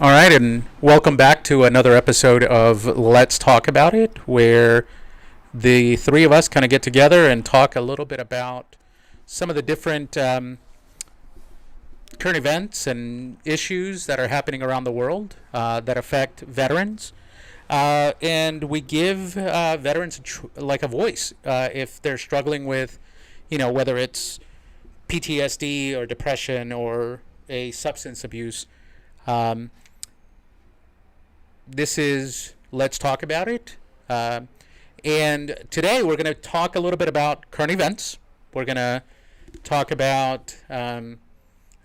All right, and welcome back to another episode of Let's Talk About It, where the three of us kind of get together and talk a little bit about some of the different current events and issues that are happening around the world that affect veterans. And we give veterans like a voice if they're struggling with, whether it's PTSD or depression or a substance abuse. Um, this is Let's Talk About It. And today we're going to talk a little bit about current events. We're going to talk about, I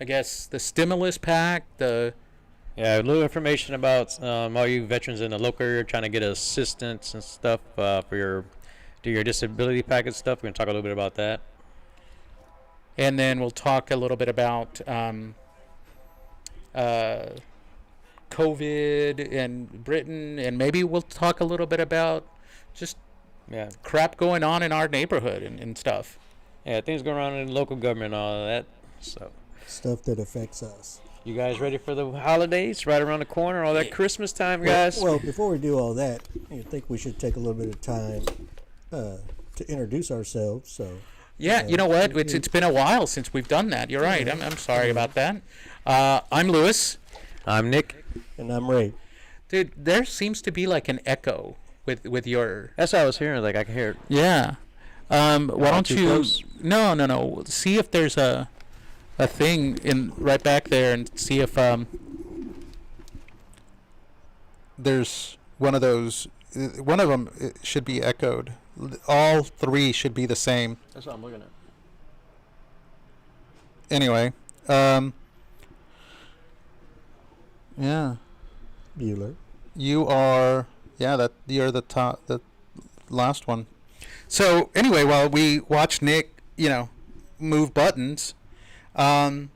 guess, the stimulus pack, Yeah, a little information about all you veterans in the local area trying to get assistance and stuff for your disability package stuff. We're going to talk a little bit about that. and then we'll talk a little bit about COVID and Britain, and maybe we'll talk a little bit about just Yeah, crap going on in our neighborhood and stuff. yeah, things going around in local government and all of that. So, Stuff that affects us. you guys ready for the holidays right around the corner? All that Christmas time, guys. Well, before we do all that, I think we should take a little bit of time to introduce ourselves. So, Yeah, you know what? It's been a while since we've done that. You're right. I'm sorry about that. I'm Lewis. I'm Nick. and I'm Ray. Dude, there seems to be like an echo with your. That's what I was hearing. Like I can hear it. Yeah. Why don't too you? close? No. See if there's a thing in right back there, and see if there's one of those. One of them should be echoed. All three should be the same. That's what I'm looking at. Anyway, yeah, Bueller. you are. Yeah, that you're the top, the last one. So anyway, while we watch Nick, move buttons. I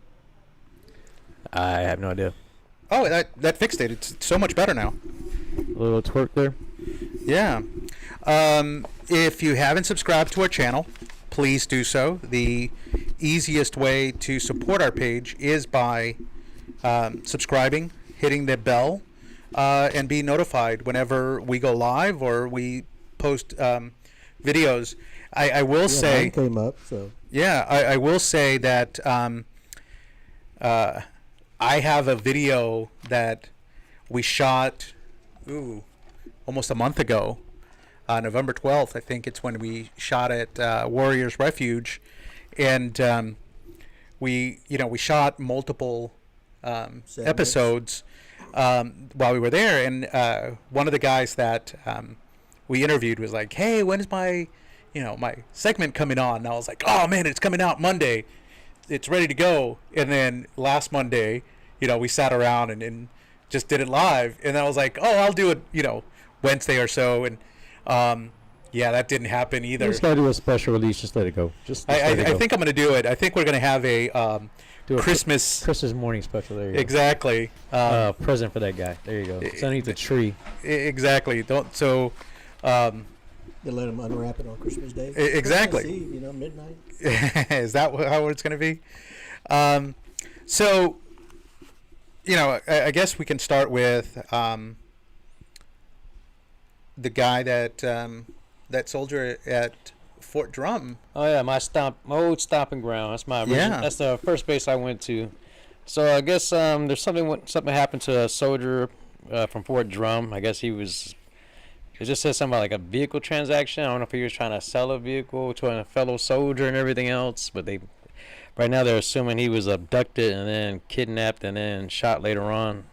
have no idea. Oh, that fixed it. It's so much better now. A little twerk there. Yeah. If you haven't subscribed to our channel, please do so. The easiest way to support our page is by subscribing, hitting the bell, and be notified whenever we go live or we post videos. I will say, mine came up. So yeah, I will say that I have a video that we shot almost a month ago. November 12th, I think it's when we shot at Warriors Refuge, and we shot multiple episodes while we were there, and one of the guys that we interviewed was like, "Hey, when is my segment coming on?" And I was like, "Oh man, it's coming out Monday. It's ready to go." And then last Monday, we sat around and just did it live, and I was like, "Oh, I'll do it, Wednesday or so," and yeah, that didn't happen either. Just gotta do a special release. Just let it go. Just let it I go. think I'm going to do it. I think we're going to have a Do a Christmas. Christmas morning special. There you go. Exactly. Present for that guy. There you go. It's underneath the tree. Exactly. Don't so. you let them unwrap it on Christmas Day. Exactly. Christmas Eve, midnight. Is that how it's going to be? So, I guess we can start with the guy that soldier at Fort Drum. Oh yeah, my old stomping ground. That's my original, Yeah. That's the first base I went to. So I guess there's something happened to a soldier from Fort Drum. I guess it just says something about like a vehicle transaction. I don't know if he was trying to sell a vehicle to a fellow soldier and everything else, but right now they're assuming he was abducted and then kidnapped and then shot later on.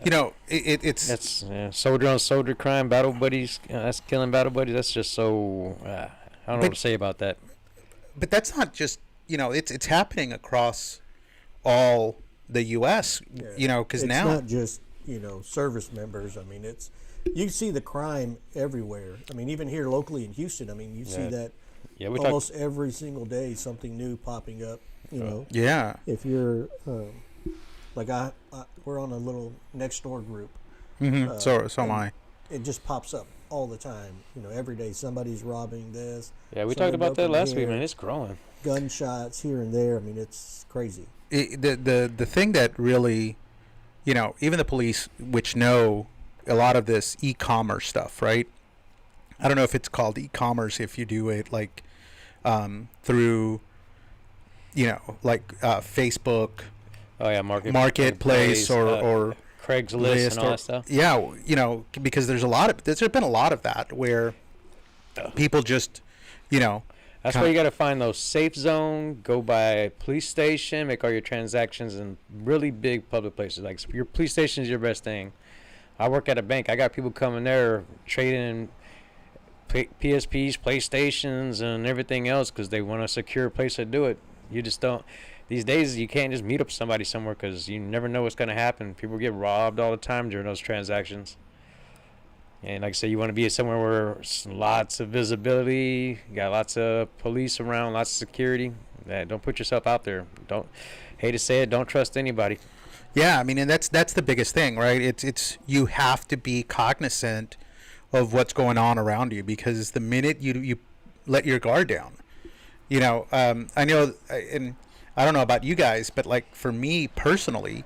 It's That's soldier on soldier crime, battle buddies. That's killing battle buddies. That's just so. I don't know what to say about that. but that's not just it's happening across all the U.S. Because It's now not just service members. I mean, you see the crime everywhere. I mean, even here locally in Houston. I mean, you see Yeah. that Yeah, we almost every single day. Something new popping up. yeah. If you're like we're on a little next door group. So am and I. It just pops up all the time. Every day somebody's robbing this. Yeah, we somebody talked about that broke in last week, here, man. It's growing. Gunshots here and there. I mean, it's crazy. The thing that really even the police, which know a lot of this e-commerce stuff, right? I don't know if it's called e-commerce if you do it like through, Facebook Oh yeah, marketplace or Craigslist list and all or that stuff. yeah, because there's been a lot of that where people just, That's why you got to find those safe zone. Go by police station. Make all your transactions in really big public places. Like your police station is your best thing. I work at a bank. I got people coming there trading PSPs, PlayStations, and everything else because they want a secure place to do it. You just don't. These days, you can't just meet up somebody somewhere because you never know what's going to happen. People get robbed all the time during those transactions. And like I said, you want to be somewhere where there's lots of visibility, you got lots of police around, lots of security. Don't put yourself out there. Hate to say it, don't trust anybody. Yeah, I mean, and that's the biggest thing, right? It's you have to be cognizant of what's going on around you because the minute you let your guard down, I know, and I don't know about you guys, but like for me personally,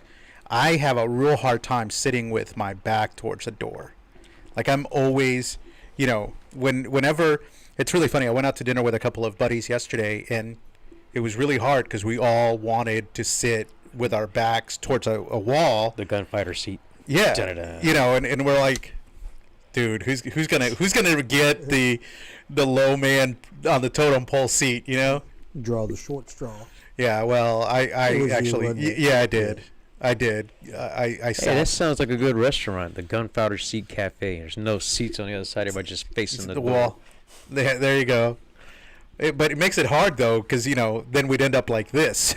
I have a real hard time sitting with my back towards the door. Like I'm always, whenever it's really funny. I went out to dinner with a couple of buddies yesterday, and it was really hard because we all wanted to sit with our backs towards a wall. The gunfighter seat. Yeah, Da-da-da. and we're like, dude, who's gonna get the low man on the totem pole seat? Draw the short straw. Yeah, well, I actually, I did. I did. I sat. Hey, that sounds like a good restaurant, the Gunpowder Seat Cafe. There's no seats on the other side. Everybody just facing the wall. There you go. But it makes it hard, though, because, then we'd end up like this.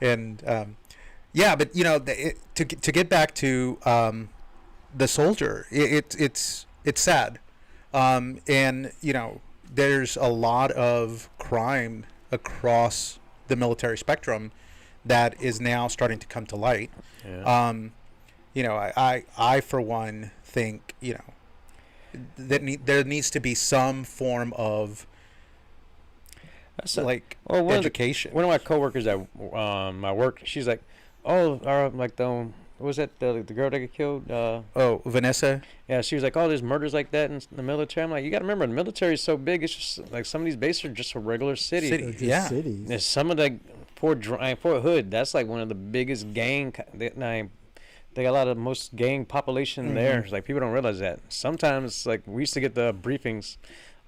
And, but, to get back to the soldier, it's sad. And, there's a lot of crime across the military spectrum that is now starting to come to light. Yeah. I for one think, that there needs to be some form of education. One of my coworkers at my work, she's like, what was that the girl that got killed? Vanessa. Yeah, she was like, "Oh, there's murders like that in the military." I'm like, "You got to remember, the military is so big. It's just like some of these bases are just a regular city. Yeah. Cities. There's some of the Fort Hood. That's like one of the biggest gang. They got a lot of most gang population there. It's like people don't realize that. Sometimes, like we used to get the briefings.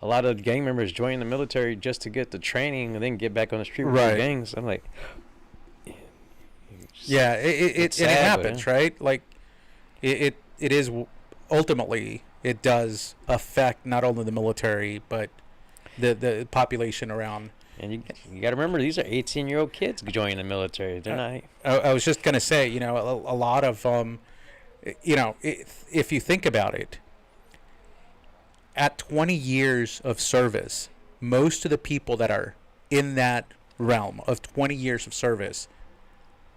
A lot of gang members join the military just to get the training and then get back on the street with the gangs. I'm like, yeah, it happens, right? Like, it is ultimately it does affect not only the military but the population around. And you got to remember, these are 18-year-old kids joining the military. They're not. I was just gonna say, a lot of if you think about it, at 20 years of service, most of the people that are in that realm of 20 years of service,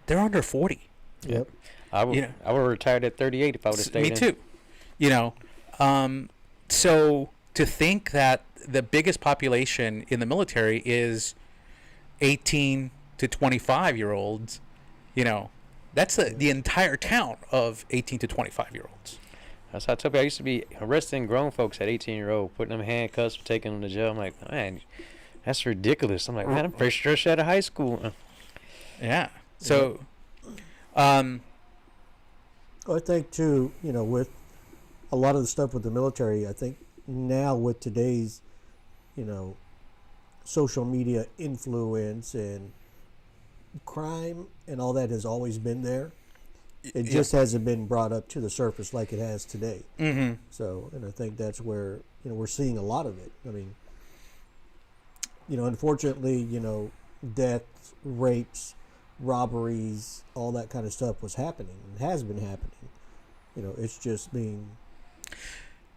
they're under 40. Yep. I would have retired at 38 if I would have stayed. Me too. So to think that the biggest population in the military is 18 to 25-year-olds, that's the entire town of 18 to 25-year-olds. That's how I tell you. I used to be arresting grown folks at 18-year-old, putting them in handcuffs, taking them to jail. I'm like, man, that's ridiculous. I'm like, man, I'm fresh out of high school. Yeah. So, I think too, with a lot of the stuff with the military, I think now with today's, social media influence and crime and all that has always been there. It just hasn't been brought up to the surface like it has today. Mm-hmm. So, and I think that's where, we're seeing a lot of it. I mean, unfortunately, deaths, rapes, robberies, all that kind of stuff was happening and has been happening. It's just being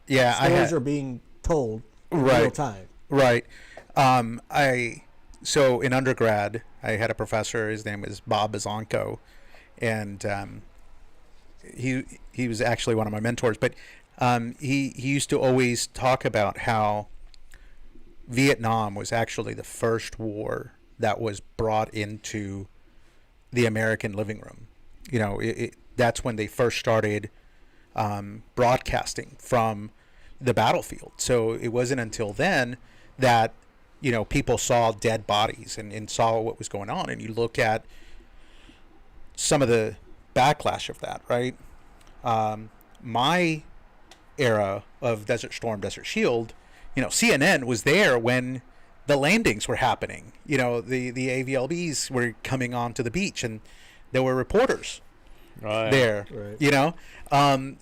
stories are being told in real time. Right. So in undergrad, I had a professor. His name was Bob Bazanko, and he was actually one of my mentors. But he used to always talk about how Vietnam was actually the first war that was brought into the American living room. that's when they first started broadcasting from the battlefield. So it wasn't until then that, people saw dead bodies and saw what was going on. And you look at some of the backlash of that, right? My era of Desert Storm, Desert Shield, CNN was there when the landings were happening. The AVLBs were coming onto the beach, and there were reporters there. Right.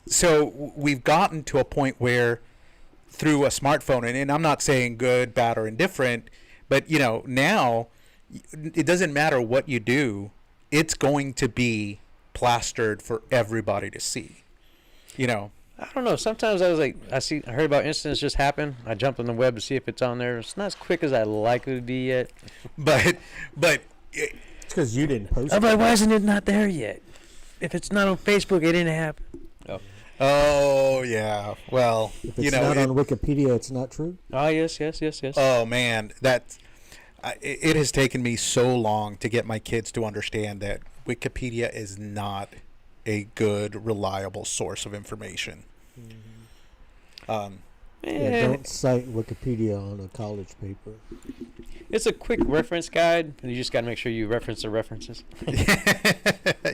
So we've gotten to a point where through a smartphone, and I'm not saying good, bad, or indifferent, but now it doesn't matter what you do, it's going to be plastered for everybody to see. I don't know. Sometimes I heard about incidents just happen. I jump on the web to see if it's on there. It's not as quick as I like it to be yet. But it's because you didn't post it. Why isn't it not there yet? If it's not on Facebook, it didn't happen. Oh yeah. Well, if it's not on Wikipedia, it's not true. Oh yes. Oh man, it has taken me so long to get my kids to understand that Wikipedia is not a good, reliable source of information. Don't cite Wikipedia on a college paper. It's a quick reference guide, and you just got to make sure you reference the references.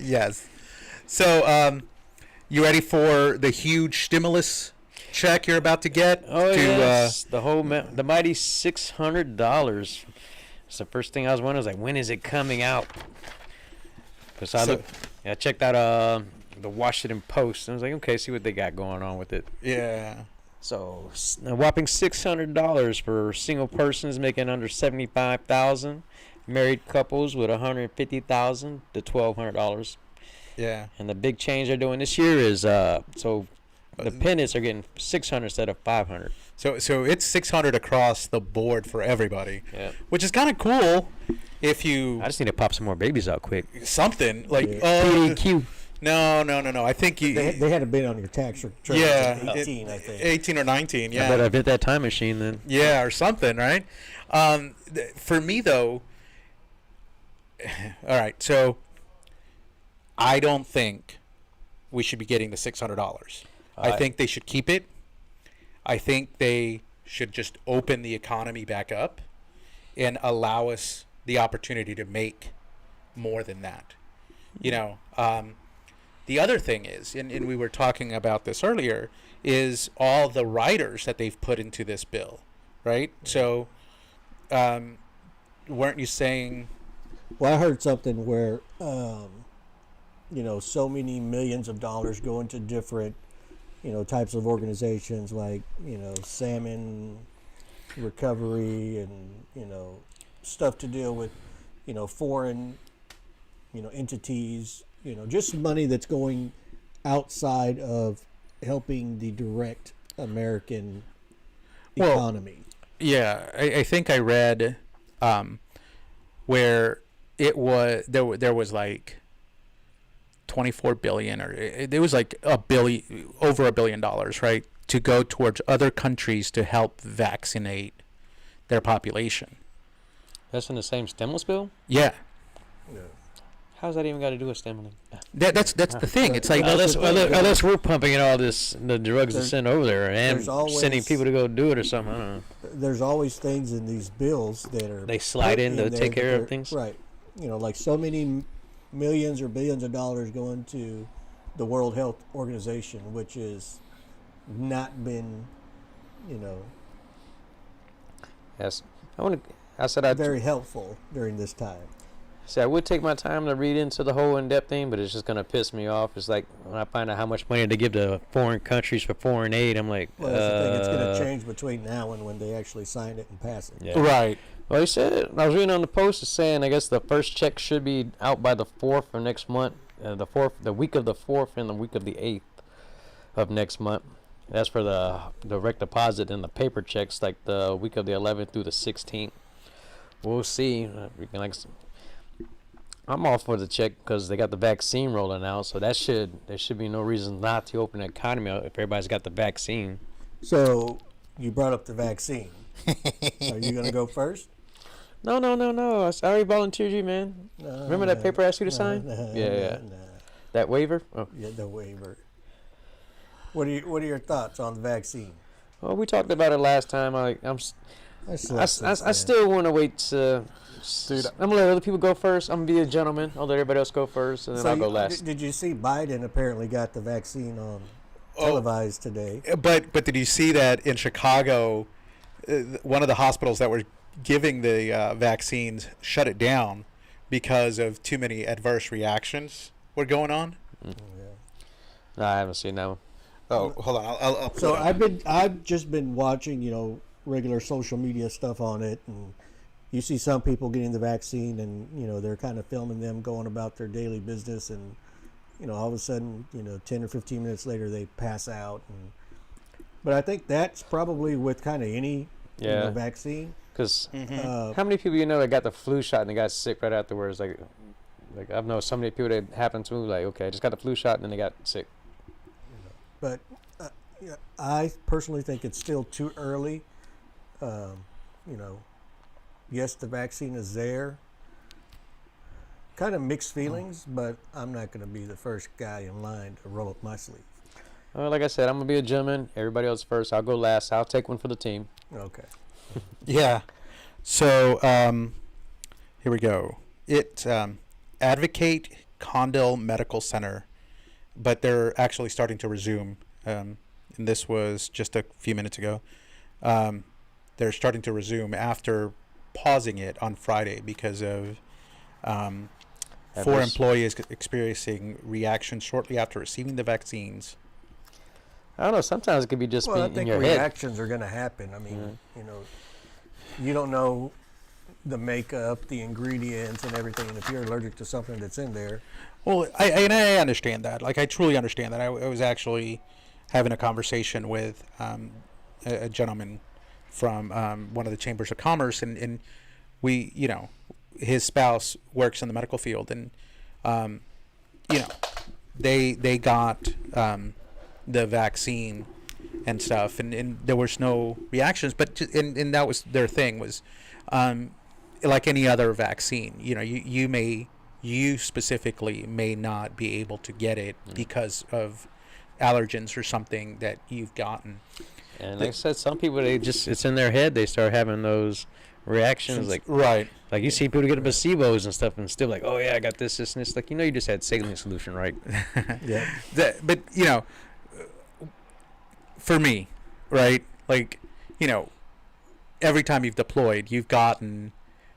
Yes. So, you ready for the huge stimulus check you're about to get? Oh, yes. The mighty $600. It's the first thing I was wondering. I was like, when is it coming out? Because I checked out the Washington Post, and I was like, okay, see what they got going on with it. Yeah. So a whopping $600 for single persons making under $75,000, married couples with $150,000 to $1,200. Yeah. And the big change they're doing this year is the dependents are getting $600 instead of $500. So it's $600 across the board for everybody. Yeah. Which is kind of cool. If you, I just need to pop some more babies out quick. Something like PDQ. No. I think they had been on your tax return. Yeah, 18, I think. 18 or 19. Yeah. I bet I've hit that time machine then. Yeah, or something, right? For me though, all right. So I don't think we should be getting the $600. I think they should keep it. I think they should just open the economy back up and allow us the opportunity to make more than that. The other thing is, and we were talking about this earlier, is all the riders that they've put into this bill, right? So, weren't you saying? Well, I heard something where, so many millions of dollars go into different, types of organizations like, salmon recovery and, stuff to deal with, foreign, entities, just money that's going outside of helping the direct American economy. Yeah, I think I read where it was there was like 24 billion, or it was like over $1 billion, right, to go towards other countries to help vaccinate their population. That's in the same stimulus bill? Yeah. How's that even got to do with stimulus? That's the thing. It's like unless we're pumping in all the drugs to send over there and sending people to go do it or something. I don't know. There's always things in these bills that are they slide in to take care of things. Right. Like so many millions or billions of dollars going to the World Health Organization, which has not been, Yes, I said very helpful during this time. See, I would take my time to read into the whole in-depth thing, but it's just going to piss me off. It's like when I find out how much money they give to foreign countries for foreign aid, I'm like, well, that's the thing. It's going to change between now and when they actually sign it and pass it. Yeah. Right. Well, he said, I was reading on the post, it's saying, I guess the first check should be out by the 4th of next month, the week of the 4th and the week of the 8th of next month. That's for the direct deposit, and the paper checks like the week of the 11th through the 16th. We'll see. I'm all for the check because they got the vaccine rolling out, so there should be no reason not to open the economy up if everybody's got the vaccine. So you brought up the vaccine. Are you gonna go first? No. I already volunteered you, man. Remember that paper I asked you to sign? Yeah. That waiver? Oh. Yeah, the waiver. What are your thoughts on the vaccine? Well, we talked about it last time. I still want to wait. Dude, I'm gonna let other people go first. I'm gonna be a gentleman. I'll let everybody else go first, and then I'll go last. Did you see Biden apparently got the vaccine televised today? But did you see that in Chicago, one of the hospitals that were giving the vaccines shut it down because of too many adverse reactions were going on? Yeah. No, I haven't seen that one. Oh, hold on. I'll So I've just been watching, regular social media stuff on it, and you see some people getting the vaccine, and they're kind of filming them going about their daily business, and all of a sudden, 10 or 15 minutes later they pass out. But I think that's probably with kind of any vaccine. Because how many people that got the flu shot and they got sick right afterwards? Like I've known so many people that happened to. Like, okay, I just got the flu shot and then they got sick. But I personally think it's still too early. Yes, the vaccine is there. Kind of mixed feelings, but I'm not going to be the first guy in line to roll up my sleeve. Well, like I said, I'm going to be a gentleman. Everybody else first. I'll go last. I'll take one for the team. Okay. Yeah. So here we go. It Advocate Condell Medical Center, but they're actually starting to resume. And this was just a few minutes ago. They're starting to resume after pausing it on Friday because of 4 employees experiencing reactions shortly after receiving the vaccines. I don't know. Sometimes it could be just I in think your head. reactions are going to happen. I mean, you don't know the makeup, the ingredients, and everything. And if you're allergic to something that's in there. Well, I understand that. Like, I truly understand that. I was actually having a conversation with a gentleman from one of the chambers of commerce, and we, his spouse works in the medical field, and they got the vaccine and stuff, and there was no reactions, but and that was their thing was like any other vaccine, you specifically may not be able to get it because of allergens or something that you've gotten. And like I said, some people, it's in their head. They start having those reactions. Right. Like you see people get placebos and stuff and still like, oh, yeah, I got this, and this. Like, you just had saline solution, right? Yeah. But, for me, right, like, every time you've deployed, you've gotten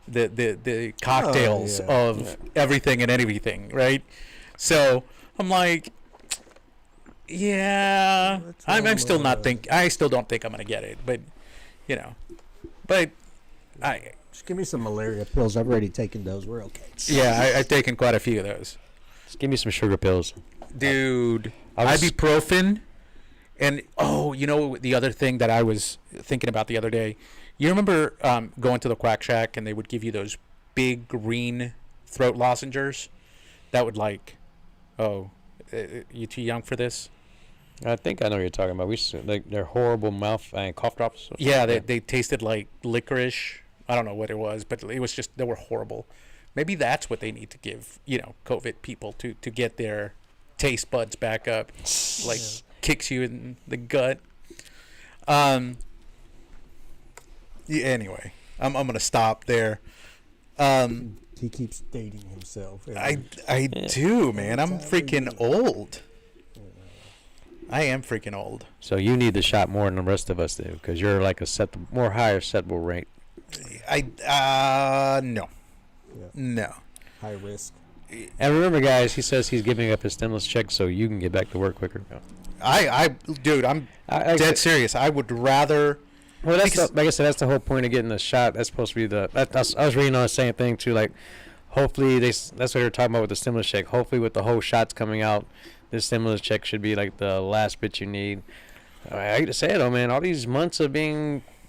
the cocktails of everything and anything, right? So I'm like, yeah, I'm still not I still don't think I'm gonna get it, but but just give me some malaria pills. I've already taken those. We're okay. Yeah, I've taken quite a few of those. Just give me some sugar pills, dude. Ibuprofen, and the other thing that I was thinking about the other day. You remember going to the Quack Shack and they would give you those big green throat lozenges that would you too young for this? I think I know what you're talking about. They're horrible mouth and cough drops. Yeah, they tasted like licorice. I don't know what it was, but it was just, they were horrible. Maybe that's what they need to give, COVID people to get their taste buds back up. Like, kicks you in the gut. Yeah, anyway, I'm gonna stop there. He keeps dating himself. I do, man. I'm freaking old. I am freaking old. So you need the shot more than the rest of us do, because you're like more higher acceptable rate. No. Yeah. No. High risk. And remember, guys, he says he's giving up his stimulus check so you can get back to work quicker. Dude, I'm dead serious. I would rather. Well, like I said, that's the whole point of getting the shot. That's supposed to be I was reading on the same thing too. Like, hopefully that's what they're talking about with the stimulus check. Hopefully, with the whole shots coming out, this stimulus check should be like the last bit you need. I hate to say it though, man. All these months of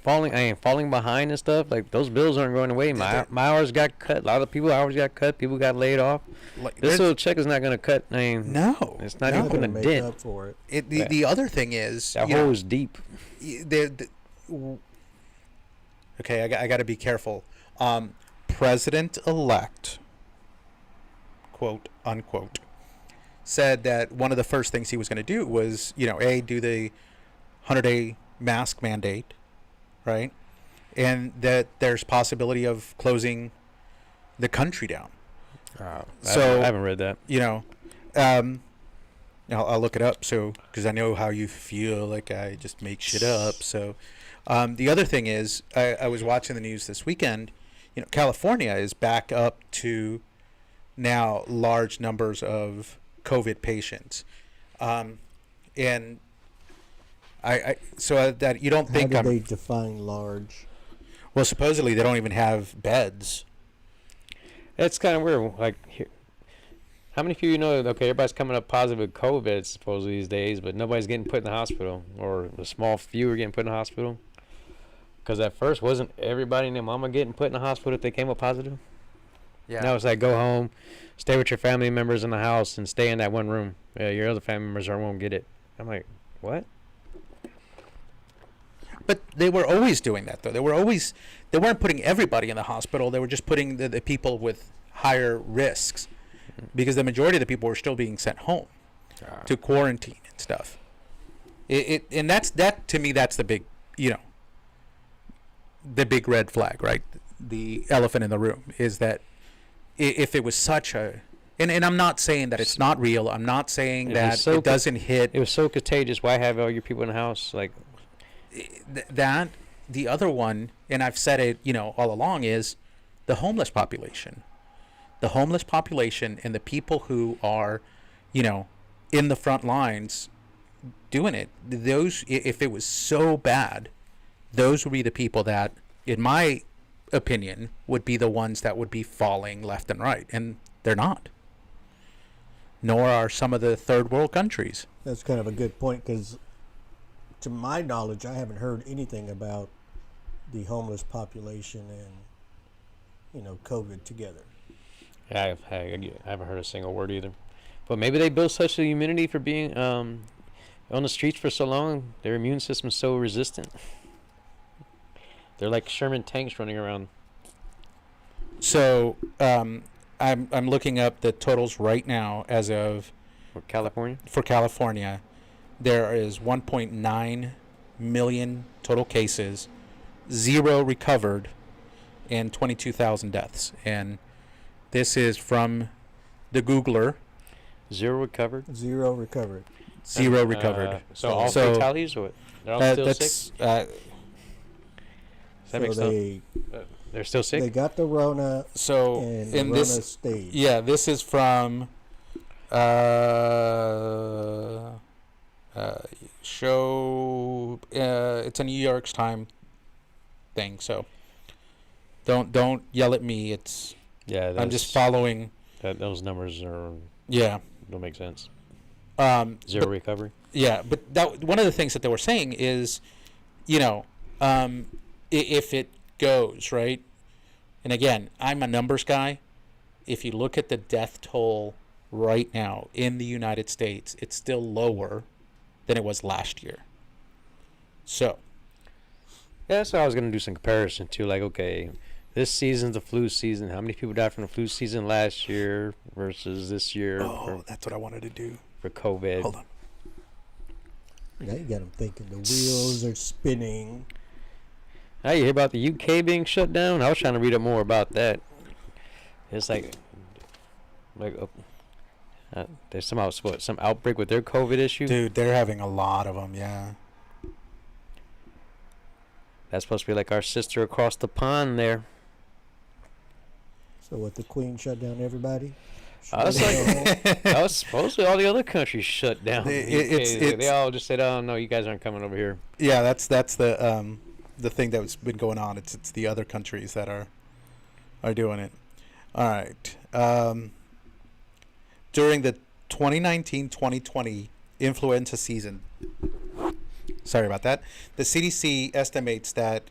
falling behind and stuff, like those bills aren't going away. My hours got cut. A lot of people's hours got cut. People got laid off. This little check is not going to cut. No, it's not even going to dent. Up for it. The other thing is that hole is deep. Okay, I got to be careful. President-elect, quote unquote, said that one of the first things he was going to do was, do the 100-day mask mandate, right? And that there's possibility of closing the country down. So I haven't read that. I'll look it up because I know how you feel like I just make shit up. So the other thing is I was watching the news this weekend. California is back up to now large numbers of COVID patients. And I so that you don't think how do they define large? Well, supposedly they don't even have beds. It's kind of weird. Like, how many people okay, everybody's coming up positive with COVID supposedly these days, but nobody's getting put in the hospital, or a small few are getting put in the hospital? Because at first, wasn't everybody and their mama getting put in the hospital if they came up positive? Yeah. Now it's like, go home, stay with your family members in the house, and stay in that one room. Your other family members won't get it. I'm like, what? But they were always doing that, though. They weren't putting everybody in the hospital. They were just putting the people with higher risks, because the majority of the people were still being sent home to quarantine and stuff. And that to me, that's the big, the big red flag, right? The elephant in the room is that if it was such a, and I'm not saying that it's not real. I'm not saying that it doesn't hit. It was so contagious. Why have all your people in the house? Like that. The other one, and I've said it, all along, is the homeless population. The homeless population and the people who are, in the front lines doing it. Those, if it was so bad, those would be the people that, in my opinion, would be the ones that would be falling left and right. And they're not. Nor are some of the third world countries. That's kind of a good point, because to my knowledge, I haven't heard anything about the homeless population and, COVID together. I haven't heard a single word either. But maybe they built such a immunity for being on the streets for so long. Their immune system's so resistant. They're like Sherman tanks running around. So I'm looking up the totals right now as of For California? For California, there is 1.9 million total cases, 0 recovered, and 22,000 deaths. And this is from the Googler. 0 recovered? 0 recovered. 0 recovered. So all fatalities, or what? They're all still sick? Does that make sense? They're still sick? They got the Rona. So and in Rona this stage. Yeah, this is from show. It's a New York's Time thing. So don't yell at me. I'm just following. Those numbers don't make sense. 0 recovery. Yeah, but that one of the things that they were saying is, if it goes right, and again, I'm a numbers guy. If you look at the death toll right now in the United States, it's still lower than it was last year. So, yeah, so I was gonna do some comparison to, like, okay, this season's the flu season. How many people died from the flu season last year versus this year? That's what I wanted to do for COVID. Hold on. Now you got them thinking the wheels are spinning. Now you hear about the UK being shut down? I was trying to read up more about that. It's like there's some outbreak with their COVID issue. Dude, they're having a lot of them. Yeah. That's supposed to be like our sister across the pond there. So what? The Queen shut down everybody? I was like, I was supposedly all the other countries shut down. They all just said, "Oh no, you guys aren't coming over here." Yeah, that's the thing that's been going on. It's the other countries that are doing it. All right. During the 2019-2020 influenza season, sorry about that, the CDC estimates that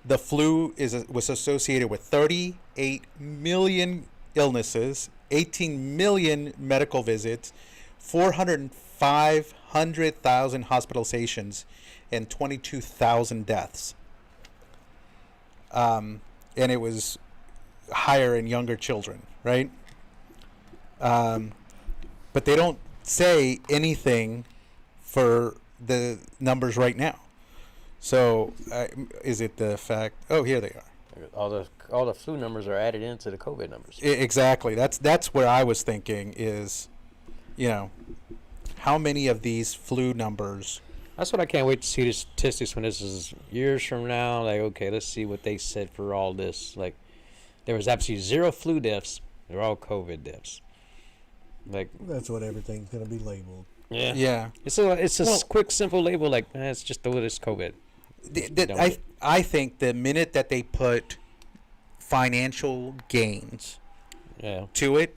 the flu was associated with 38 million illnesses, 18 million medical visits, 500,000 hospitalizations, and 22,000 deaths. And it was higher in younger children, right? But they don't say anything for the numbers right now. So is it the fact? Oh, here they are. All the flu numbers are added into the COVID numbers. Exactly. That's where I was thinking is, how many of these flu numbers. That's what I can't wait to see the statistics when this is years from now. Like, okay, let's see what they said for all this. Like, there was absolutely 0 flu deaths. They're all COVID deaths. Like, that's what everything's going to be labeled. Yeah. Yeah. It's a quick, simple label. Like, it's just it's COVID. I think the minute that they put financial gains to it,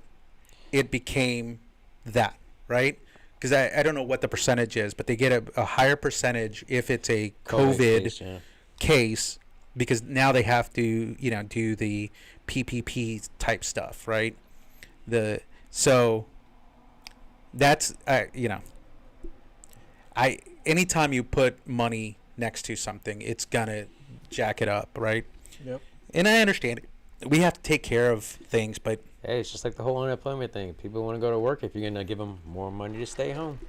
it became that, right? Because I don't know what the percentage is, but they get a higher percentage if it's a COVID case, because now they have to, do the PPP type stuff, right? So that's, anytime you put money next to something, it's gonna jack it up, right? Yep. And I understand it. We have to take care of things, but hey, it's just like the whole unemployment thing. People want to go to work if you're gonna give them more money to stay home.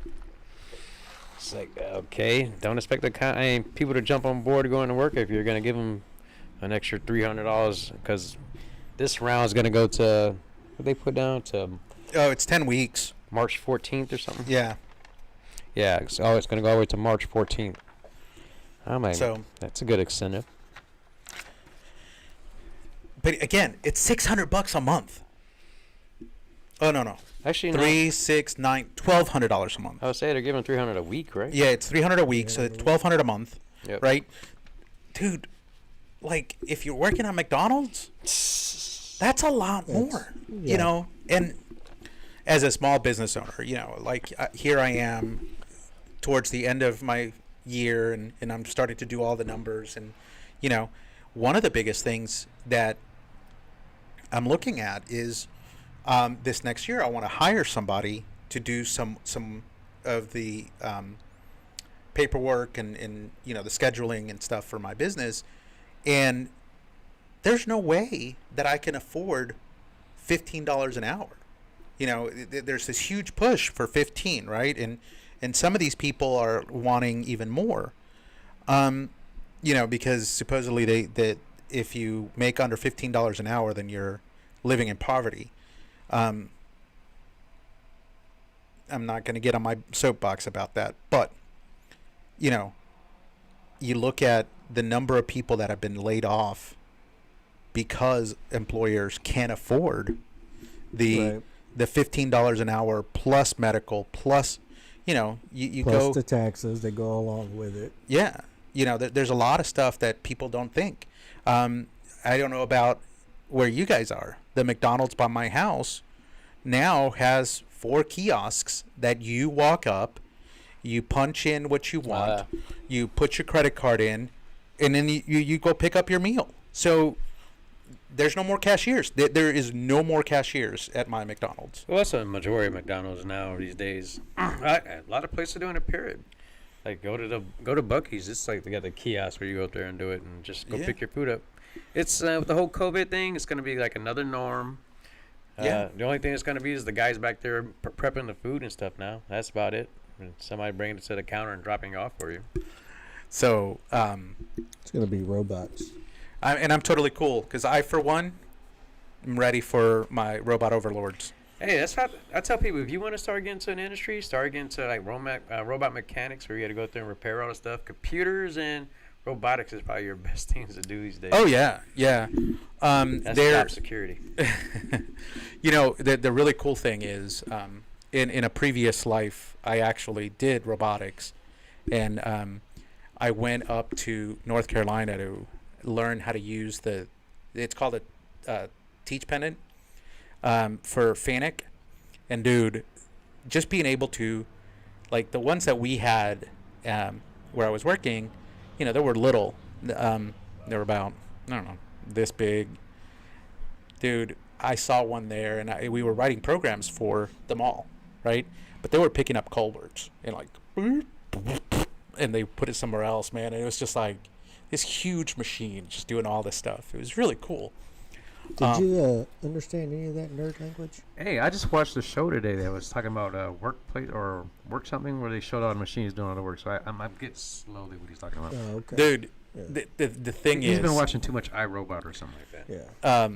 It's like, okay, don't expect people to jump on board to go into work if you're gonna give them an extra $300, because this round is gonna go to what they put down to. Oh, it's 10 weeks. March 14th or something. Yeah. Yeah. It's going to go all the way to March 14th. So that's a good incentive. But again, it's $600 a month. Oh no. Actually, $3, $6, $9, $1,200 a month. I would say they're giving $300 a week, right? Yeah, it's $300 a week, so it's $1,200 a month, right? Dude, like if you're working at McDonald's, that's a lot more, And as a small business owner, like here I am, towards the end of my year, and I'm starting to do all the numbers, and one of the biggest things that I'm looking at is this next year I want to hire somebody to do some of the paperwork and the scheduling and stuff for my business, and there's no way that I can afford $15 an hour. There's this huge push for 15, right? And some of these people are wanting even more, because supposedly that if you make under $15 an hour, then you're living in poverty. I'm not going to get on my soapbox about that, but you look at the number of people that have been laid off because employers can't afford the $15 an hour plus medical plus you plus go the taxes that go along with it. Yeah, there's a lot of stuff that people don't think. I don't know about where you guys are. The McDonald's by my house now has 4 kiosks that you walk up, you punch in what you want, you put your credit card in, and then you go pick up your meal. So there's no more cashiers. There is no more cashiers at my McDonald's. Well, that's a majority of McDonald's now these days. A lot of places are doing it, period. Like go to Buc-ee's. It's like they got the kiosk where you go up there and do it and just go pick your food up. It's with the whole COVID thing. It's gonna be like another norm. The only thing it's gonna be is the guys back there prepping the food and stuff now. That's about it. And somebody bringing it to the counter and dropping it off for you. So it's gonna be robots. I'm totally cool because I, for one, am ready for my robot overlords. Hey, that's what I tell people. If you want to start getting into an industry, start getting into like robot mechanics, where you got to go through and repair all the stuff. Computers and robotics is probably your best things to do these days. Oh yeah. That's top security. The really cool thing is, in a previous life, I actually did robotics, and I went up to North Carolina to learn how to use it's called a teach pendant for FANUC. And dude, just being able to, like the ones that we had where I was working, they were little. They were about, I don't know, this big. Dude, I saw one there, and we were writing programs for them all, right? But they were picking up code words and like, and they put it somewhere else, man. And it was just like this huge machine just doing all this stuff. It was really cool. Did you understand any of that nerd language? Hey, I just watched a show today that was talking about workplace or work something where they showed all the machines doing all the work. So I'm getting slowly what he's talking about. Oh, okay. Dude, Yeah. the thing He's is, been watching too much iRobot or something like that. Yeah.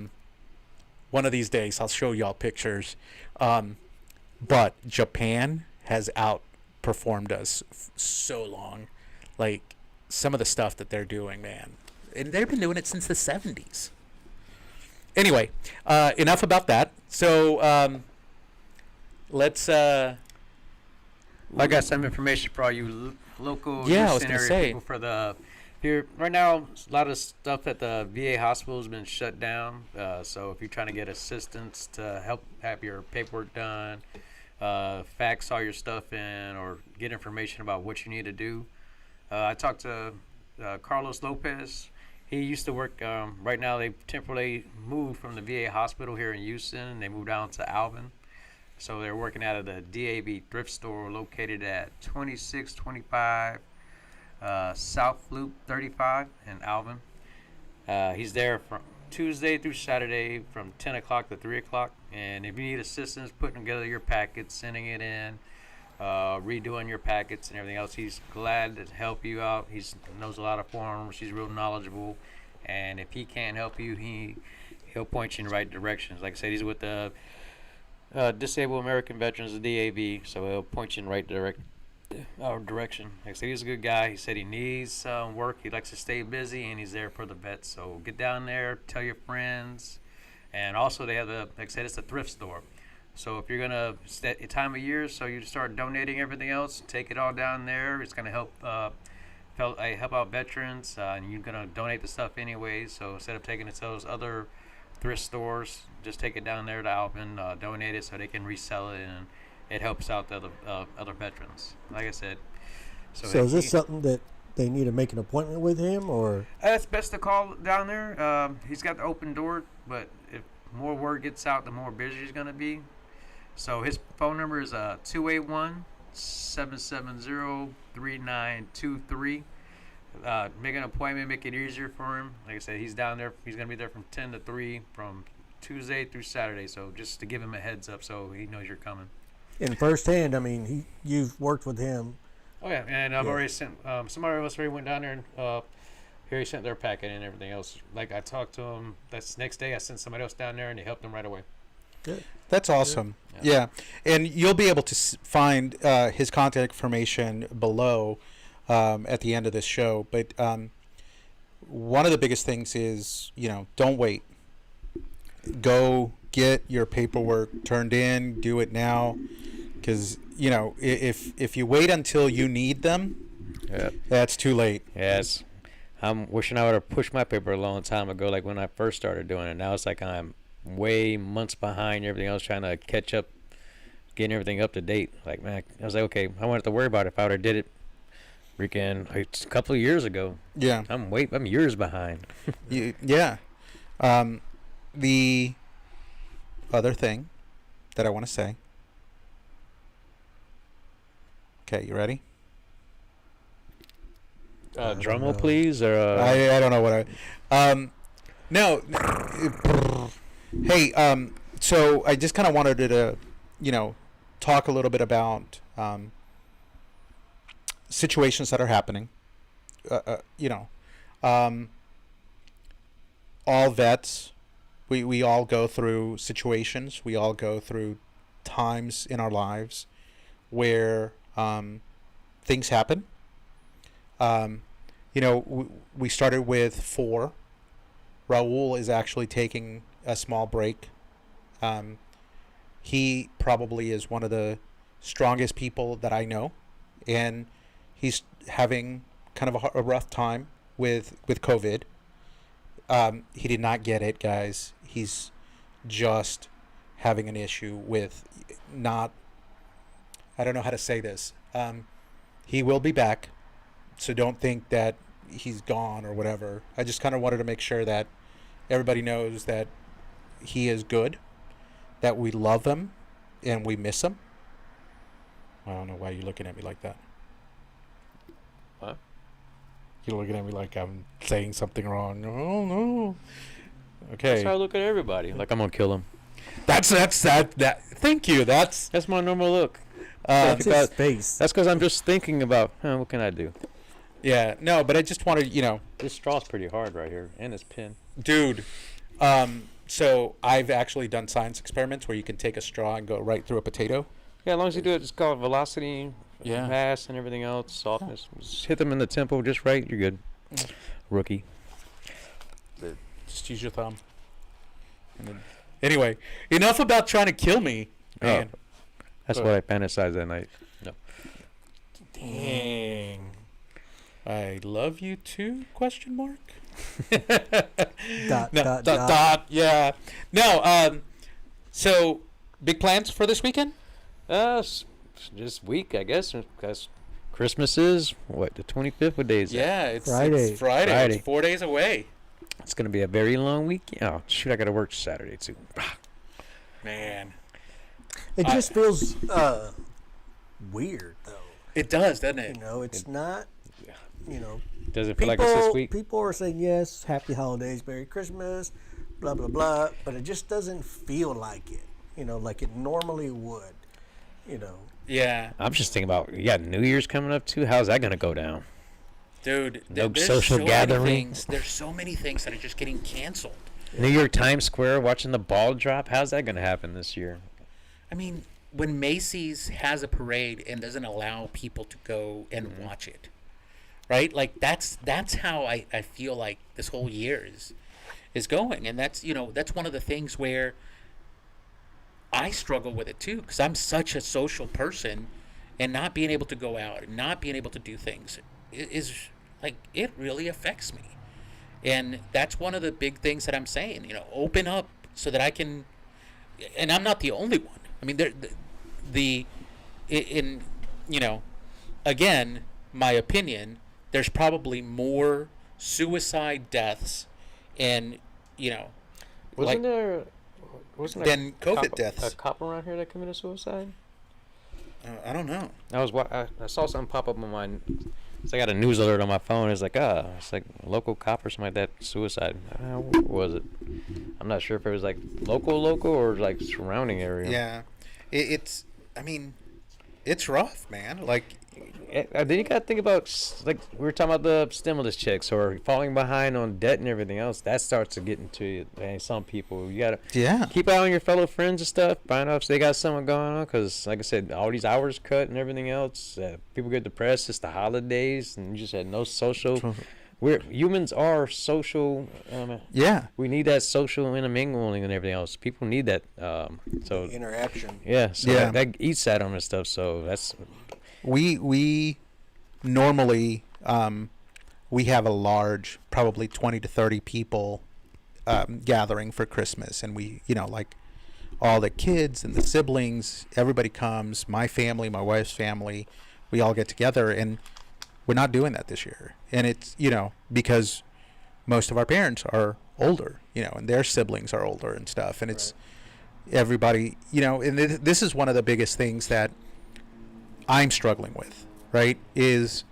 One of these days I'll show y'all pictures. But Japan has outperformed us so long. Like some of the stuff that they're doing, man. And they've been doing it since the 70s. Anyway, enough about that. So let's. I got some information for all you local Yeah, I was Houston gonna area say. people for the here right now. A lot of stuff at the VA hospital has been shut down. So if you're trying to get assistance to help have your paperwork done, fax all your stuff in, or get information about what you need to do, I talked to Carlos Lopez. He used to work. Right now, they temporarily moved from the VA hospital here in Houston. They moved down to Alvin. So they're working out of the DAB thrift store located at 2625 South Loop 35 in Alvin. He's there from Tuesday through Saturday from 10 o'clock to 3 o'clock. And if you need assistance putting together your packets, sending it in, redoing your packets and everything else, he's glad to help you out. He knows a lot of forms. He's real knowledgeable. And if he can't help you, he'll point you in the right directions. Like I said, he's with the Disabled American Veterans, the DAV, so he'll point you in the right direction. Like I said, he's a good guy. He said he needs work. He likes to stay busy, and he's there for the vets. So get down there, tell your friends. And also they have like I said, it's a thrift store. So if you're going to set a time of year, so you start donating everything else, take it all down there. It's going to help help out veterans, and you're going to donate the stuff anyway. So instead of taking it to those other thrift stores, just take it down there to Alvin, donate it so they can resell it, and it helps out the other veterans. Like I said. So is this something that they need to make an appointment with him, or? It's best to call down there. He's got the open door, but if more word gets out, the more busy he's going to be. So his phone number is 281-770-3923. Make an appointment, make it easier for him. Like I said, he's down there. He's going to be there from 10 to 3 from Tuesday through Saturday. So just to give him a heads up so he knows you're coming. In firsthand, I mean, you've worked with him. Oh, yeah. And I've already sent, somebody else already went down there and here he sent their packet and everything else. Like I talked to him, that's next day I sent somebody else down there and they helped him right away. Good. That's awesome. Yeah. And you'll be able to find his contact information below at the end of this show. But one of the biggest things is, don't wait. Go get your paperwork turned in. Do it now. Because, if you wait until you need them, that's too late. Yes. I'm wishing I would have pushed my paper a long time ago, like when I first started doing it. Now it's like I'm way months behind everything else, trying to catch up, getting everything up to date. Like, man, I was like, okay, I wouldn't have to worry about it if I would have did it freaking a couple of years ago. Yeah. I'm years behind. Yeah. The other thing that I want to say. Okay, you ready? Drum roll, please, or I don't know what no. Hey, so I just kind of wanted to, talk a little bit about situations that are happening. All vets, we all go through situations. We all go through times in our lives where things happen. We started with 4. Raul is actually taking a small break. He probably is one of the strongest people that I know, and he's having kind of a rough time with COVID. He did not get it, guys. He's just having an issue with I don't know how to say this. He will be back, so don't think that he's gone or whatever. I just kind of wanted to make sure that everybody knows that he is good, that we love him, and we miss him. I don't know why you're looking at me like that. What? You're looking at me like I'm saying something wrong. Oh, no. Okay. That's how I look at everybody. Like I'm gonna kill him. That's that. Thank you. That's my normal look. That's his face. That's because I'm just thinking about what can I do. Yeah. No, but I just want to, This straw's pretty hard right here, and this pin. dude. So I've actually done science experiments where you can take a straw and go right through a potato. Yeah, as long as you do it, it's called velocity, Yeah. mass, and everything else, softness. Just hit them in the tempo just right. You're good. Rookie. Just use your thumb. And then, anyway, enough about trying to kill me. Man. That's what I fantasized that night. No. Dang. I love you too? Question mark. Dot. Yeah. No. So big plans for this weekend? This week, I guess, because Christmas is what, the 25th. What day is that? Yeah, it's Friday. It's Friday. Friday. It's 4 days away. It's gonna be a very long week. Oh shoot, I gotta work Saturday too. Man, It just feels weird, though. it does, doesn't it? It's not. Does it feel like it's this week? People are saying yes, happy holidays, Merry Christmas, blah blah blah, but it just doesn't feel like it. Like it normally would. Yeah, I'm just thinking about you got New Year's coming up too. How's that gonna go down? dude. No there's social so gathering. Many things, there's so many things that are just getting canceled. New York Times Square watching the ball drop. How's that gonna happen this year? I mean, when Macy's has a parade and doesn't allow people to go and watch it, right? Like that's how I feel like this whole year is going, and that's that's one of the things where I struggle with it too, because I'm such a social person, and not being able to go out and not being able to do things is like it really affects me, and that's one of the big things that I'm saying. Open up so that I can, and I'm not the only one. I mean, again, my opinion, there's probably more suicide deaths and, Wasn't there than COVID deaths. a cop around here that committed suicide? I don't know. I saw something pop up on my. I got a news alert on my phone. It's like a local cop or something like that. Suicide. What was it? I'm not sure if it was like local or like surrounding area. Yeah, it's. I mean, it's rough, man. Like, Then you gotta think about like we were talking about the stimulus checks or falling behind on debt and everything else. That starts to get into you. And some people, you gotta keep an eye on your fellow friends and stuff. Find out if they got something going on. Because like I said, all these hours cut and everything else. People get depressed. It's the holidays and you just had no social. Humans are social. We need that social intermingling and everything else. People need that. So interaction. Yeah. So that eats at them and stuff. So that's. We normally we have a large, probably 20 to 30 people gathering for Christmas, and we like all the kids and the siblings, everybody comes, my family, my wife's family, we all get together, and we're not doing that this year. And it's because most of our parents are older, and their siblings are older and stuff, and it's everybody, and this is one of the biggest things that I'm struggling with, right, is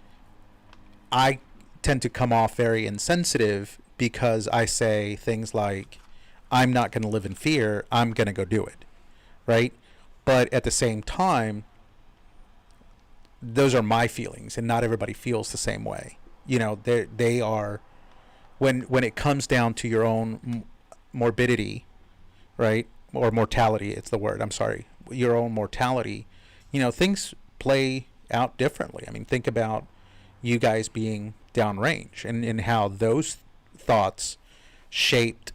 I tend to come off very insensitive because I say things like, I'm not going to live in fear, I'm going to go do it, right? But at the same time, those are my feelings, and not everybody feels the same way. They are, when it comes down to your own morbidity, right, or mortality, it's the word, I'm sorry, your own mortality, things play out differently. I mean, think about you guys being downrange and how those thoughts shaped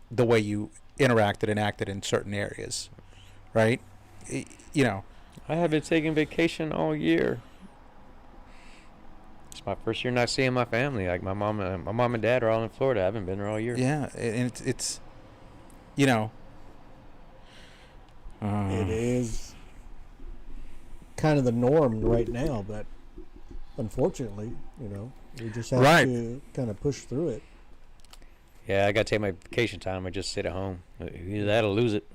the way you interacted and acted in certain areas, right? I have been taking vacation all year. It's my first year not seeing my family. Like my mom and dad are all in Florida. I haven't been there all year. Yeah, and it's it is kind of the norm right now, but unfortunately, we just have to kind of push through it. Yeah, I got to take my vacation time and just sit at home. Either that or lose it.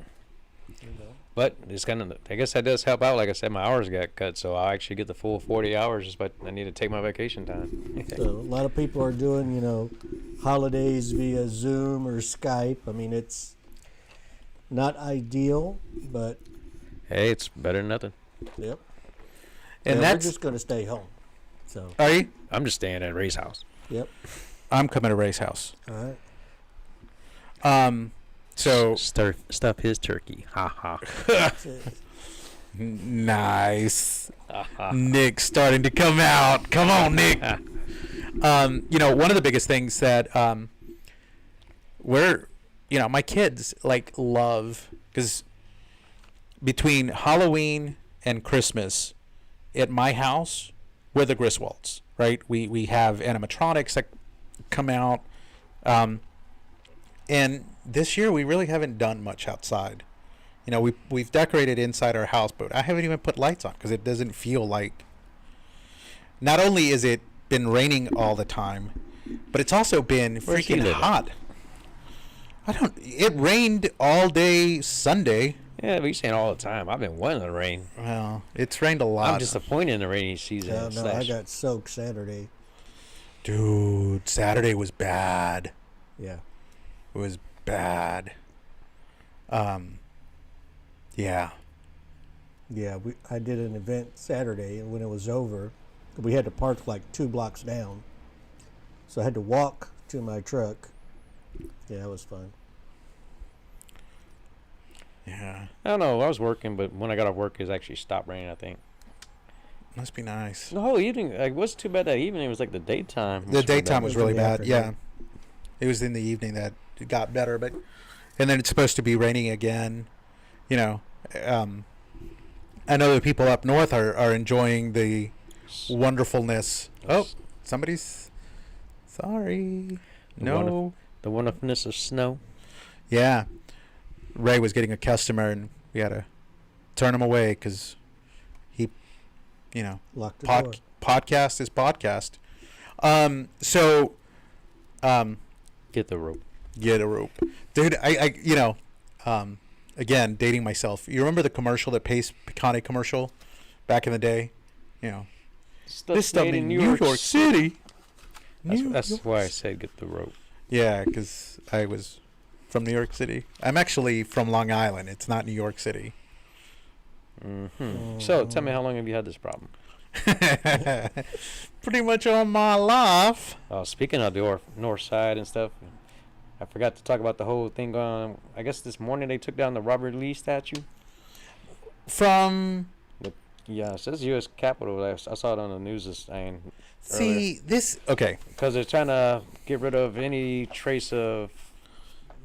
But it's I guess that does help out. Like I said, my hours got cut, so I'll actually get the full 40 hours, but I need to take my vacation time. So a lot of people are doing, holidays via Zoom or Skype. I mean, it's not ideal, but Hey, it's better than nothing. yep. And Yeah, we're that's just going to stay home. So, are you? I'm just staying at Ray's house. yep. I'm coming to Ray's house. All right. So Stuff his turkey. Ha ha. That's it. nice. Nick's starting to come out. Come on, Nick. One of the biggest things that my kids like love, because between Halloween and Christmas at my house, we're the Griswolds, right? We have animatronics that come out, and this year we really haven't done much outside. We've decorated inside our house, but I haven't even put lights on because it doesn't feel like. Not only is it been raining all the time, but it's also been Where's he freaking living? hot. It rained all day Sunday. Yeah, but you're saying all the time. I've been wanting the rain. Well, it's rained a lot. I'm disappointed in the rainy season. No, I got soaked Saturday. Dude, Saturday was bad. Yeah. It was bad. Yeah. Yeah, I did an event Saturday, and when it was over, we had to park like 2 blocks down. So I had to walk to my truck. Yeah, it was fun. Yeah. I don't know. I was working, but when I got off work, it actually stopped raining, I think. Must be nice. The whole evening, it wasn't too bad that evening. It was like the daytime. The daytime was really in the bad. Yeah. afternoon. It was in the evening that it got better, and then it's supposed to be raining again. I know the people up north are enjoying the wonderfulness. Oh, somebody's sorry. No. The wonderfulness of snow. Yeah. Ray was getting a customer, and we had to turn him away because he, Locked the door. podcast is podcast. Get the rope. Get a rope, dude. Again, dating myself. You remember the commercial, the Pace Picante commercial, back in the day? This stuff made in New York City. That's why I said get the rope. Yeah, because I was from New York City. I'm actually from Long Island. It's not New York City. Mm-hmm. So tell me, how long have you had this problem? Pretty much all my life. Speaking of the north side and stuff, I forgot to talk about the whole thing going on. I guess this morning they took down the Robert Lee statue. From Yeah, it says U.S. Capitol. I saw it on the news this thing. See this? Okay. Because they're trying to get rid of any trace of,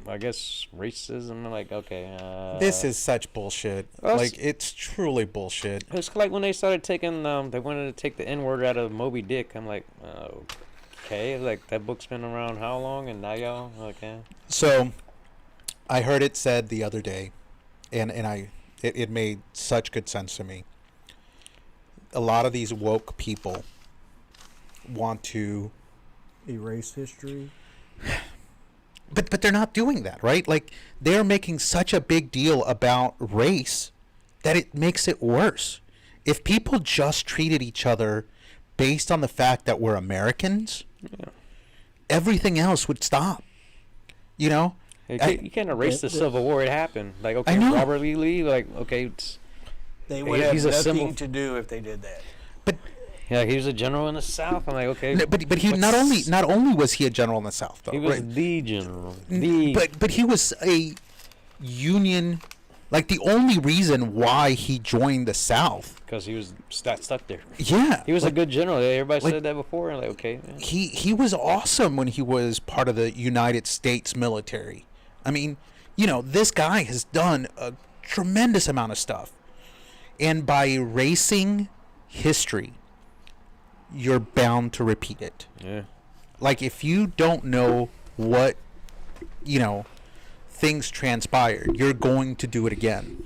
I guess, racism. I'm like, okay. This is such bullshit. Like, it's truly bullshit. It's like when they started taking, they wanted to take the N-word out of Moby Dick. I'm like, okay. Like, that book's been around how long? And now y'all? Okay. So, I heard it said the other day, and it made such good sense to me. A lot of these woke people want to Erase history. But they're not doing that, right? Like, they're making such a big deal about race that it makes it worse. If people just treated each other based on the fact that we're Americans, everything else would stop. You can't erase the Civil War. It happened. Like, okay, I know. Robert E. Lee, like, okay, They would have he's a nothing symbol. to do if they did that. yeah, he was a general in the South. I'm like, okay. but he not only was he a general in the South, though, He was right? the general. But he was a Union, like the only reason why he joined the South. Because he was stuck there. Yeah, He was like, a good general. Everybody like- said that before. Like, okay. Yeah. he was awesome when he was part of the United States military. I mean, this guy has done a tremendous amount of stuff. And by erasing history, you're bound to repeat it. Yeah. Like, if you don't know what, things transpired, you're going to do it again.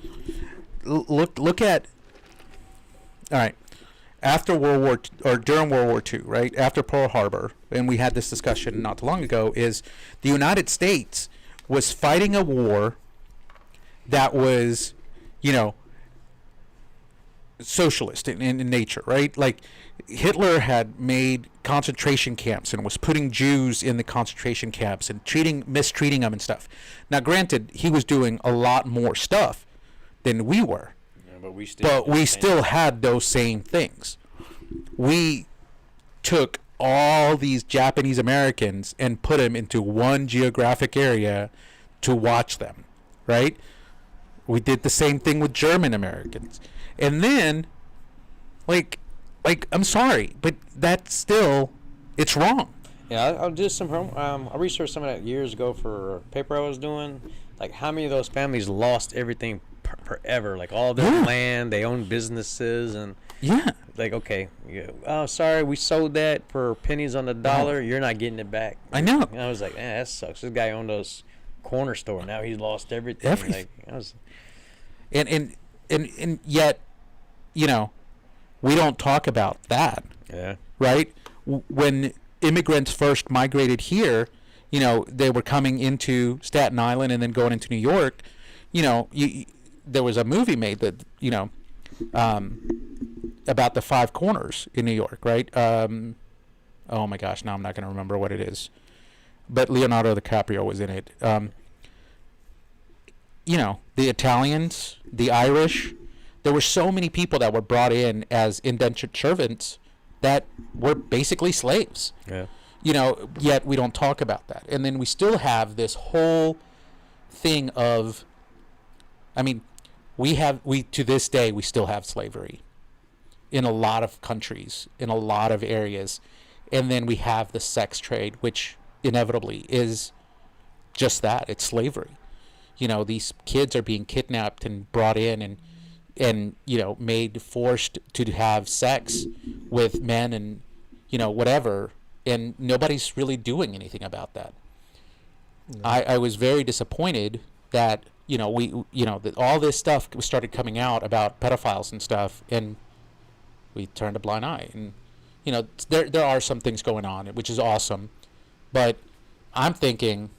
Look at, all right, after World War or during World War II, right, after Pearl Harbor, and we had this discussion not too long ago, is the United States was fighting a war that was, socialist in nature, right? Like Hitler had made concentration camps and was putting Jews in the concentration camps and mistreating them and stuff. Now, granted, he was doing a lot more stuff than we were, Yeah, but we still had those same things. We took all these Japanese Americans and put them into one geographic area to watch them, right? We did the same thing with German Americans. And then, like I'm sorry, but that's still, it's wrong. Yeah, I'll do some I researched some of that years ago for a paper I was doing. Like, how many of those families lost everything forever? Like, all their land, they own businesses, and like, okay, oh, sorry, we sold that for pennies on the dollar. You're not getting it back. I know. And I was like, that sucks. This guy owned those corner store. Now he's lost everything. Like, I was, and yet, you know, we don't talk about that. Yeah. Right? When immigrants first migrated here, you know, they were coming into Staten Island and then going into New York. You know, there was a movie made that, you know, about the Five Corners in New York, right? Oh my gosh, now I'm not going to remember what it is. But Leonardo DiCaprio was in it. You know, the Italians, the Irish, there were so many people that were brought in as indentured servants that were basically slaves. Yeah. You know, yet we don't talk about that. And then we still have this whole thing of, I mean, we to this day, we still have slavery in a lot of countries, in a lot of areas. And then we have the sex trade, which inevitably is just that. It's slavery. You know, these kids are being kidnapped and brought in and you know, forced to have sex with men and, you know, whatever. And nobody's really doing anything about that. No. I was very disappointed that, you know, that all this stuff started coming out about pedophiles and stuff, and we turned a blind eye. And, you know, there are some things going on, which is awesome. But I'm thinking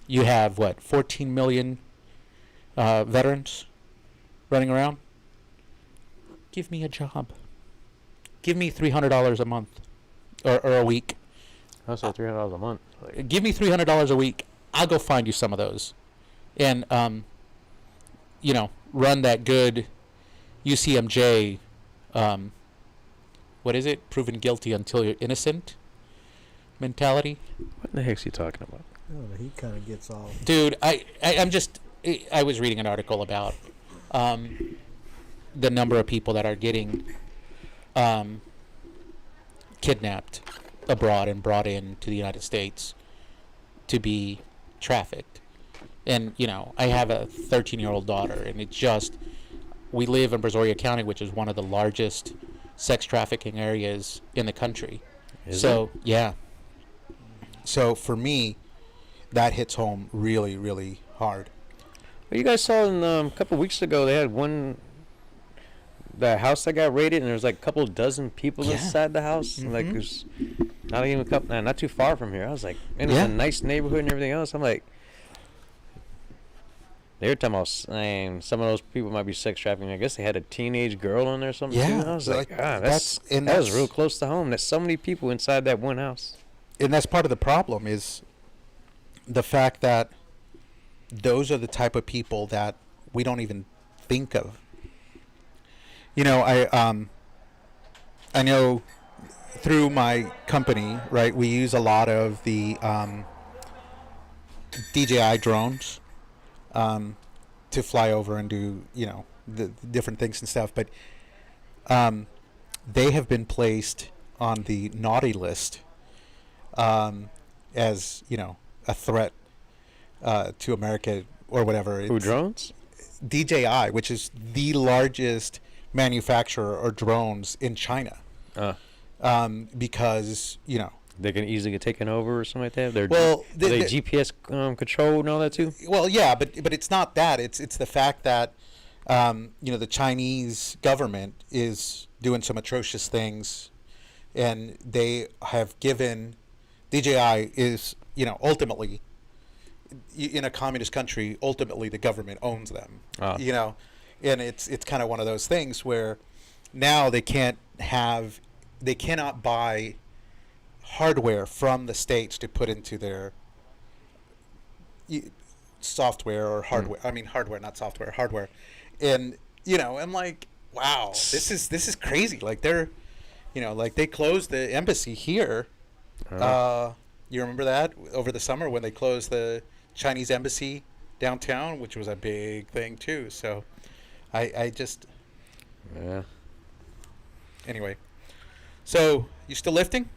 you have, 14 million veterans running around? Give me a job. Give me $300 a month or a week. I said $300 a month. Give me $300 a week. I'll go find you some of those. And, you know, run that good UCMJ, what is it? Proven guilty until you're innocent mentality. What the heck's he talking about? I don't know, he kind of gets all... Dude, I was reading an article about the number of people that are getting kidnapped abroad and brought in to the United States to be trafficked. And, you know, I have a 13-year-old daughter, and we live in Brazoria County, which is one of the largest sex trafficking areas in the country. Is it? Yeah. So for me, that hits home really, really hard. Well, you guys saw in a couple of weeks ago, they had the house that got raided, and there was like a couple dozen people inside the house. Mm-hmm. Like, it was not even not too far from here. I was like, man, it was a nice neighborhood and everything else. I'm like, they were talking about saying some of those people might be sex trafficking. I guess they had a teenage girl in there or something. Yeah. Too. I was like, that was real close to home. There's so many people inside that one house. And that's part of the problem, is the fact that those are the type of people that we don't even think of. You know, I know through my company, right, we use a lot of the DJI drones to fly over and do, you know, the different things and stuff. But they have been placed on the naughty list as, you know, a threat to America or whatever. Who, drones? DJI, which is the largest manufacturer of drones in China. Because, you know, they can easily get taken over or something like that. They're they GPS controlled and all that too. Well, yeah, but it's not that. It's the fact that you know, the Chinese government is doing some atrocious things, and they have given DJI is, you know, ultimately in a communist country, ultimately the government owns them. You know, and it's kind of one of those things where now they cannot buy hardware from the states to put into their software or hardware. I mean hardware, not software, hardware. And I'm like, wow, this is crazy. Like they're, like they closed the embassy here. You remember that over the summer when they closed the Chinese embassy downtown, which was a big thing too. So I just, Yeah. anyway. So you still lifting?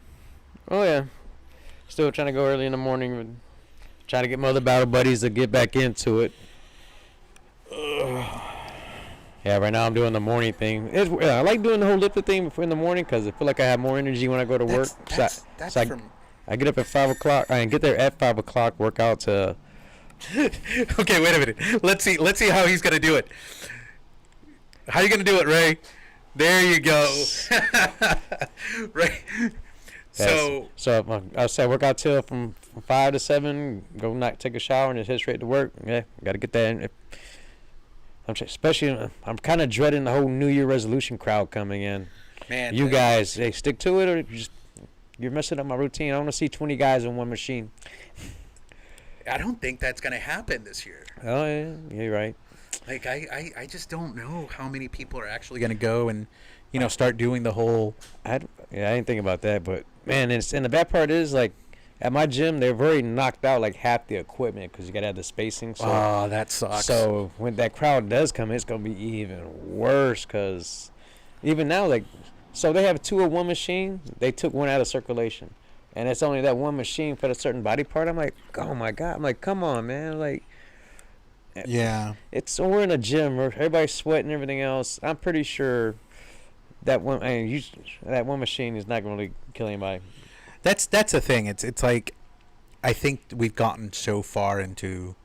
Oh yeah. Still trying to go early in the morning. And trying to get my other battle buddies to get back into it. Yeah, right now I'm doing the morning thing. I like doing the whole lifting thing in the morning because I feel like I have more energy when I go to work. I get up at 5 o'clock. I get there at 5 o'clock. Work out to. Okay, wait a minute. Let's see how he's gonna do it. How you gonna do it, Ray? There you go. Ray. So I say work out till from 5 to 7. Go take a shower and just head straight to work. Yeah, got to get that in. I'm kind of dreading the whole New Year resolution crowd coming in. Man, you guys, hey, stick to it, or you're messing up my routine. I want to see 20 guys on one machine. I don't think that's gonna happen this year. Oh yeah, you're right. Like I just don't know how many people are actually gonna go and start doing the whole. I didn't think about that, but man, and the bad part is like at my gym they've already knocked out like half the equipment because you gotta have the spacing. So, oh, that sucks. So when that crowd does come, it's gonna be even worse because even now so they have a 201 machine. They took one out of circulation, and it's only that one machine for a certain body part. I'm like, oh my god! I'm like, come on, man! Like, yeah, we're in a gym where everybody's sweating and everything else. I'm pretty sure that one machine is not going to really kill anybody. That's the thing. It's like I think we've gotten so far into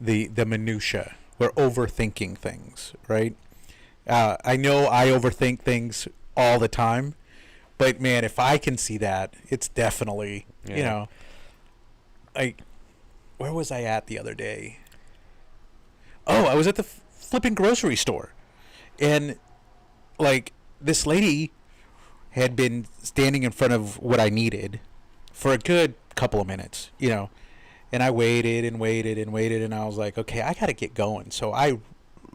the minutia. We're overthinking things, right? I know I overthink things all the time, but man, if I can see that, it's definitely like where was I at the other day? Oh, I was at the flipping grocery store, and like this lady had been standing in front of what I needed for a good couple of minutes, and I waited and waited and waited, and I was like, okay, I gotta get going. So I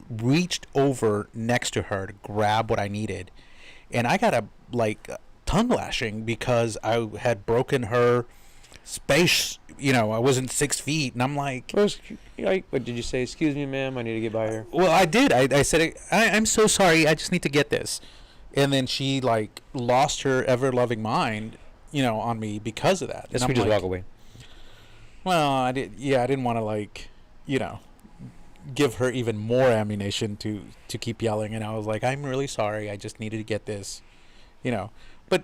reached over next to her to grab what I needed, and I got a tongue lashing because I had broken her space. I wasn't 6 feet, and I'm like, what did you say? Excuse me, ma'am, I need to get by here. Well, I did. I said, I'm so sorry. I just need to get this. And then she lost her ever-loving mind, on me because of that. Yes, we just walk away. Well, I didn't want to give her even more ammunition to keep yelling. And I was like, I'm really sorry. I just needed to get this, But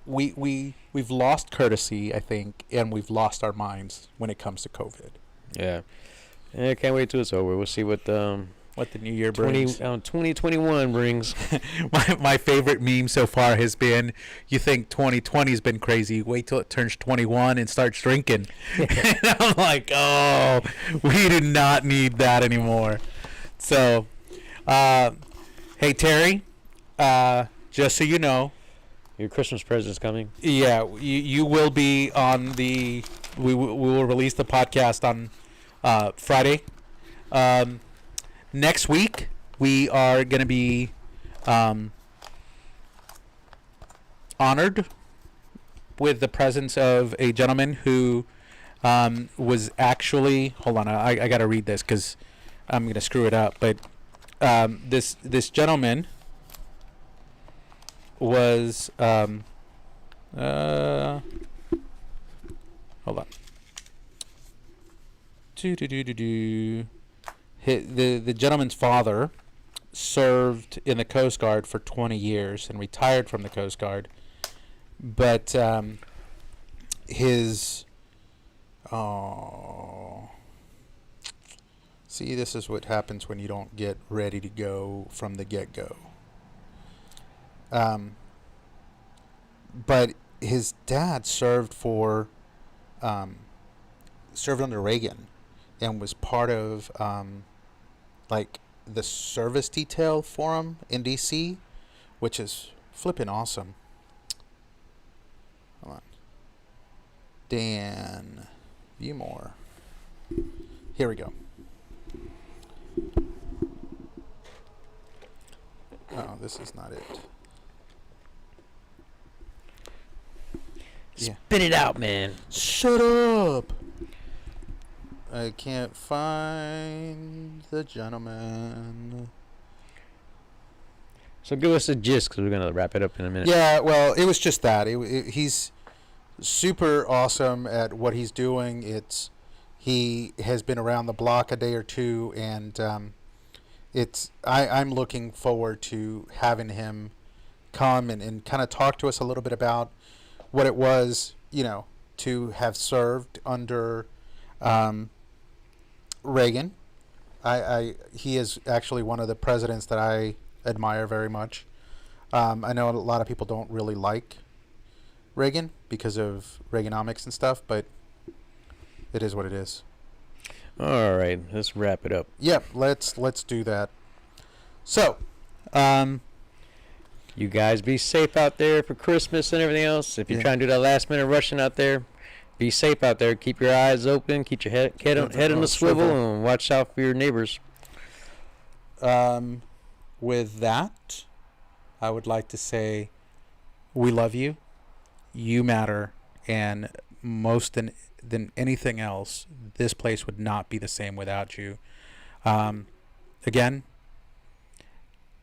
we've lost courtesy, I think, and we've lost our minds when it comes to COVID. Yeah. I can't wait till it's over. We'll see what the new year brings. 2021 brings. my favorite meme so far has been, you think 2020 has been crazy, wait till it turns 21 and starts drinking. And I'm like, oh, we do not need that anymore. So, hey, Terry, just so you know, your Christmas present's coming. Yeah, you will be on we will release the podcast on Friday. Next week, we are going to be honored with the presence of a gentleman who was actually... Hold on, I got to read this because I'm going to screw it up. But this gentleman was... hold on. The gentleman's father served in the Coast Guard for 20 years and retired from the Coast Guard. But his... Oh... See, this is what happens when you don't get ready to go from the get-go. But his dad served under Reagan and was part of the service detail for him in D.C. which is flipping awesome. Hold on. Dan, view more. Here we go. Oh, this is not it. Yeah. Spit it out, man. Shut up. I can't find the gentleman. So give us a gist, because we're going to wrap it up in a minute. Yeah, well, it was just that. He's super awesome at what he's doing. He has been around the block a day or two, and I'm looking forward to having him come and kind of talk to us a little bit about what it was, to have served under Reagan. He is actually one of the presidents that I admire very much. I know a lot of people don't really like Reagan because of Reaganomics and stuff, but it is what it is. All right, let's wrap it up. Yep, let's do that. So, you guys be safe out there for Christmas and everything else. If you're trying to do that last minute rushing out there, be safe out there. Keep your eyes open. Keep your head on the swivel, and watch out for your neighbors. With that, I would like to say we love you. You matter, and most than anything else, this place would not be the same without you. Again,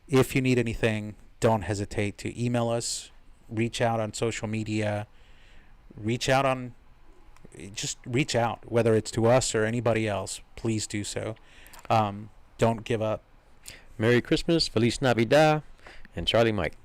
if you need anything, don't hesitate to email us, reach out on social media, just reach out, whether it's to us or anybody else. Please do so. Don't give up. Merry Christmas, Feliz Navidad, and Charlie Mike.